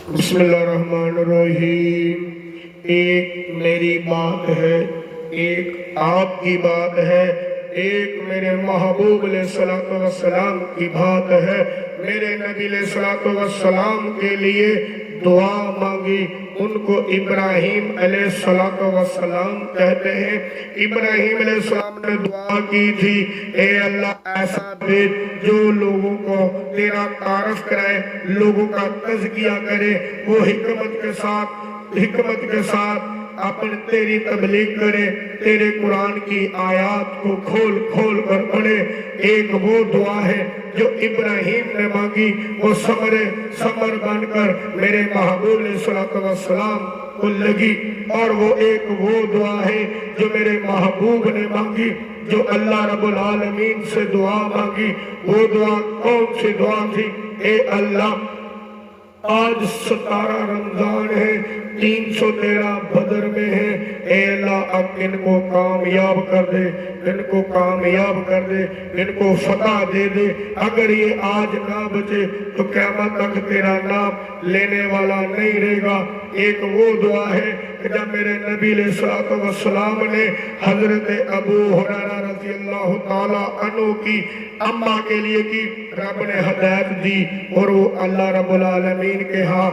بسم اللہ الرحمن الرحیم۔ ایک میری بات ہے، ایک آپ کی بات ہے، ایک میرے محبوب علیہ السلام کی بات ہے۔ میرے نبی علیہ السلام کے لیے دعا مانگی، ان کو ابراہیم علیہ السلام کہتے ہیں۔ ابراہیم علیہ السلام نے دعا کی تھی، اے اللہ ایسا بھیج جو لوگوں کو تیرا تعارف کرائے، لوگوں کا تزکیہ کرے، وہ حکمت کے ساتھ اپن تیری تبلیغ کرے، تیرے قرآن کی آیات کو کھول کھول کر پڑھے۔ ایک وہ دعا ہے جو ابراہیم نے مانگی، وہ ثمر بن کر میرے محبوب علیہ السلام کو لگی، اور وہ ایک وہ دعا ہے جو میرے محبوب نے مانگی، جو اللہ رب العالمین سے دعا مانگی۔ وہ دعا کون سی دعا تھی؟ اے اللہ آج 17 رمضان ہے، 313 بدر میں ہے، اے اللہ اب ان کو کامیاب کر دے، ان کو کامیاب کر دے، ان کو فتح دے دے۔ اگر یہ آج نہ بچے تو قیامت تک تیرا نام لینے والا نہیں رہے گا۔ ایک وہ دعا ہے کہ جب میرے نبی علیہ السلام نے حضرت ابو ہریرہ رضی اللہ تعالیٰ عنہ کی اماں کے لیے کی، رب نے ہدایت دی اور وہ اللہ رب العالمین کے ہاں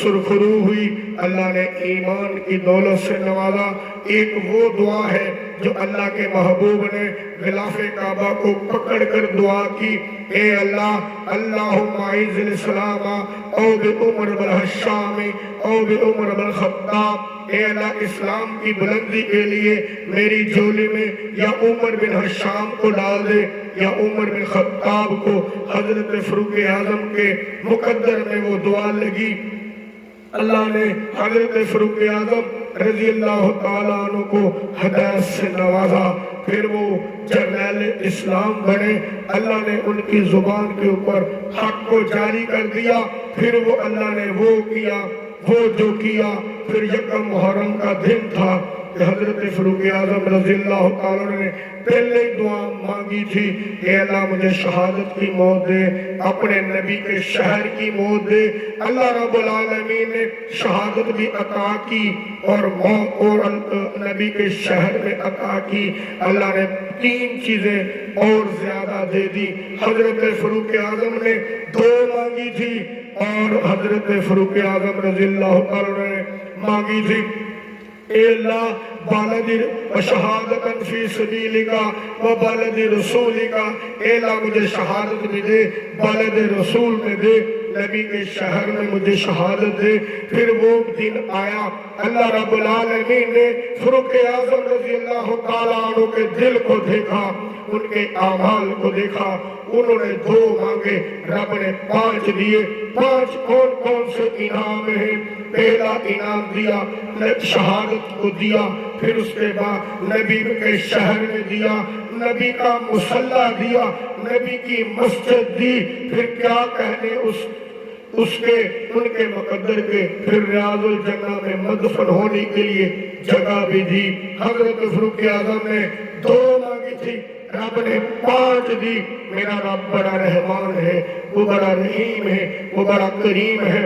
سرخرو ہوئی، اللہ نے ایمان کی دولت سے نوازا۔ ایک وہ دعا ہے جو اللہ کے محبوب نے غلاف کعبہ کو پکڑ کر دعا کی، اے اللہ اللہم اعز الاسلام او بعمر بن الخطاب او بعمر بن الخطاب، اے اللہ اسلام کی بلندی کے لیے میری جھولی میں یا عمر بن ہشام کو ڈال دے یا عمر بن خطاب کو۔ حضرت فاروق اعظم کے مقدر میں وہ دعا لگی، اللہ نے حضرت فاروق اعظم رضی اللہ تعالیٰ عنہ کو ہدایت سے نوازا، پھر وہ جرنیل اسلام بنے۔ اللہ نے ان کی زبان کے اوپر حق کو جاری کر دیا، پھر وہ اللہ نے وہ کیا وہ جو کیا۔ پھر یکم محرم کا دن تھا کہ حضرت فاروق اعظم رضی اللہ تعالیٰ نے پہلے دعا مانگی تھی، اے اللہ مجھے شہادت کی موت دے، اپنے نبی کے شہر کی موت دے۔ اللہ رب العالمین نے شہادت بھی عطا کی اور موت اور نبی کے شہر میں عطا کی۔ اللہ نے 3 چیزیں اور زیادہ دے دی۔ حضرت فاروق اعظم نے 2 مانگی تھی اور حضرت فاروق اعظم رضی اللہ تعالیٰ نے مانگی تھی، اے اللہ بالد شہادتاً فی سبیلک و بالد رسولک، اے اللہ مجھے شہادت بھی دے، بالد رسول میں دے، نبی کے شہر میں مجھے شہادت دے۔ پھر وہ دن آیا، اللہ رب العالمین نے فاروق اعظم رضی اللہ تعالیٰ عنہ کے دل کو دیکھا، ان کے اعمال کو دیکھا۔ انہوں نے 2 مانگے، رب نے 5 دیے۔ 5 کون کون سے انعام ہیں؟ پہلا انعام دیا شہادت کو دیا، پھر اس کے بعد نبی کے شہر میں دیا، نبی کا مصلی دیا، نبی کی مسجد دی، پھر کیا کہنے اس کے ان کے مقدر کے، پھر ریاض الجنہ میں مدفن ہونے کے لیے جگہ بھی دی۔ حضرت فاروق اعظم نے 2 مانگی تھی، رب نے 5 دی۔ میرا رب بڑا رحمان ہے، وہ بڑا رحیم ہے، وہ بڑا کریم ہے۔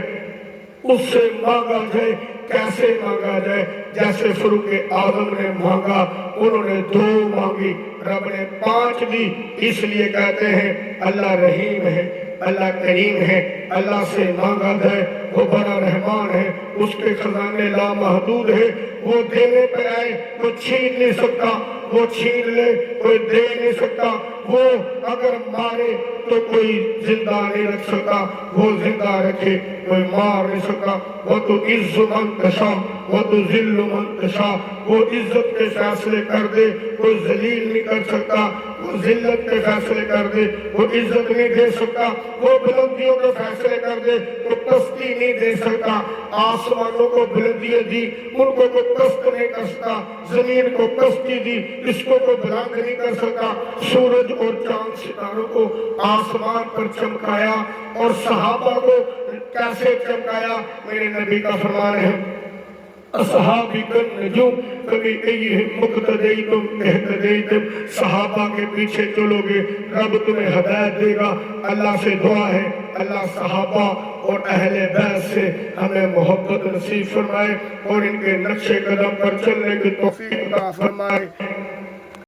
اس سے مانگا جائے، کیسے مانگا جائے؟ جیسے فاروق اعظم نے مانگا، انہوں نے 2 مانگی، رب نے 5 دی۔ اس لیے کہتے ہیں اللہ رحیم ہے، اللہ کریم ہے۔ اللہ سے مانگا جائے، وہ بڑا رحمان ہے، اس کے خزانے لامحدود ہے۔ وہ دینے پہ آئے کوئی چھین نہیں سکتا، وہ چھین لے کوئی دے نہیں سکتا۔ وہ اگر مارے تو کوئی زندہ نہیں رکھ سکتا، وہ زندہ رکھے کوئی مار نہیں سکتا۔ وہ تو عز من تشاء وہ تو ذل من تشاء، وہ عزت کے فیصلے کر دے، کوئی ذلیل نہیں کر سکتا۔ وہ ذلت کے فیصلے کر دے، وہ عزت نہیں دے سکتا۔ وہ بلندیوں کے فیصلے کر دے، وہ پستی نہیں دے سکتا۔ آسمانوں کو بلندیاں دی، ان کو کوئی پست نہیں کر سکتا۔ زمین کو پستی دی، اس کو کوئی بلند نہیں کر سکتا۔ سورج اور چاند ستاروں کو آسمان پر چمکایا اور صحابہ کو کیسے چمکایا؟ میرے نبی کا فرمان ہے اصحابی کن نجوم کبھی ایہم مقتدیتم اہتدیتم، صحابہ کے پیچھے چلو گے رب تمہیں ہدایت دے گا۔ اللہ سے دعا ہے اللہ صحابہ اور اہل بیت سے ہمیں محبت نصیب فرمائے اور ان کے نقش قدم پر چلنے کی توفیق عطا فرمائے.